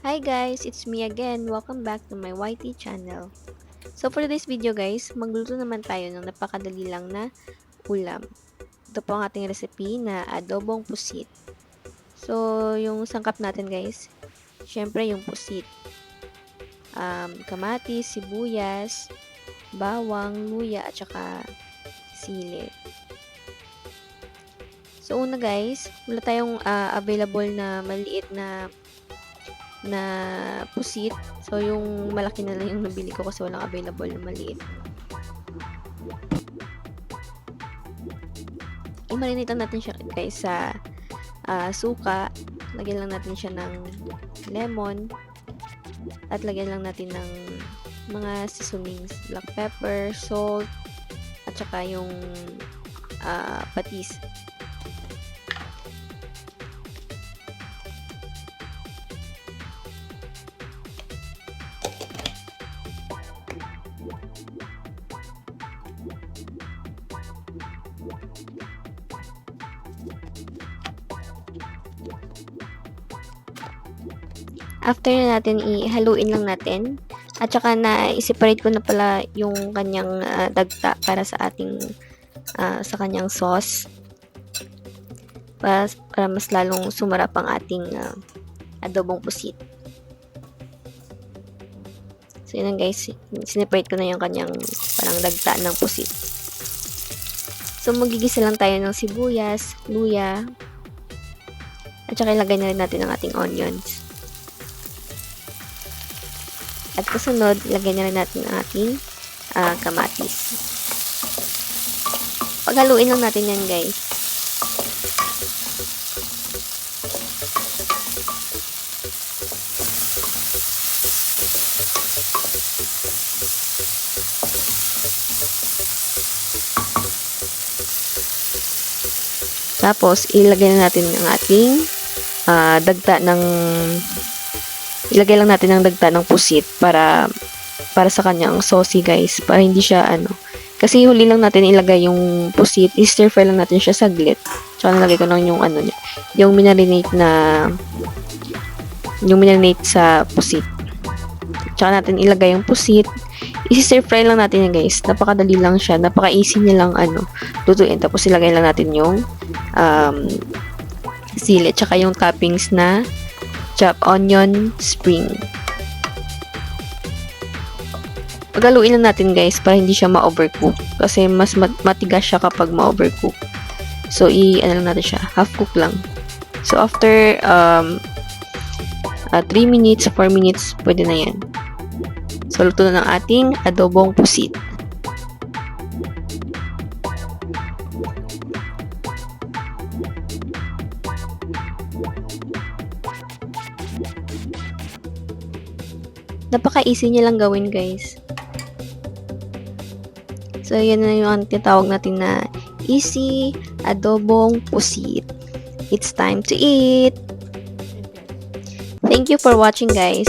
Hi guys, it's me again. Welcome back to my YT channel. So for today's video guys, magluto naman tayo ng napakadali lang na ulam. Ito po ang ating recipe na adobong pusit. So yung sangkap natin guys, syempre yung pusit. Kamatis, sibuyas, bawang, luya at saka sili. So una guys, wala tayong available na maliit na pusit. So, yung malaki na lang yung nabili ko kasi walang available na maliit. I-marinate natin siya guys sa suka. Lagyan lang natin siya ng lemon. At lagyan lang natin ng mga seasonings. Black pepper, salt, at saka yung patis. After na natin, ihaluin lang natin. At saka i-separate ko na pala yung kanyang dagta para sa ating sa kanyang sauce. Para mas lalong sumarap ang ating adobong pusit. So yun lang guys, sineparate ko na yung kanyang parang dagta ng pusit. So magigisa lang tayo ng sibuyas, luya, at saka ilagay na rin natin ang ating onions. At kasunod, ilagay na rin natin ang ating kamatis. Paghaluin lang natin yan guys. Tapos, ilagay na natin ang ating ilagay lang natin ang dagta ng pusit para sa kanyang saucy guys, para hindi siya kasi huli lang natin ilagay yung pusit, i-stir fry lang natin siya saglit. Tsaka nalagay ko lang yung yung minarinate sa pusit. Tsaka natin ilagay yung pusit, i-stir fry lang natin yan guys. Napakadali lang siya, napaka-easy niya lang lutuin. Tapos ilagay lang natin yung sili, tsaka yung toppings na chopped onion, spring. Paghaluin lang natin guys para hindi siya ma-overcook. Kasi mas matigas siya kapag ma-overcook. So, lang natin siya. Half cook lang. So, after 3 minutes, 4 minutes, pwede na yan. So, luto na ng ating adobong pusit. Napaka-easy niya lang gawin guys. So, yan na yung tinatawag natin na easy adobong pusit. It's time to eat! Thank you for watching guys.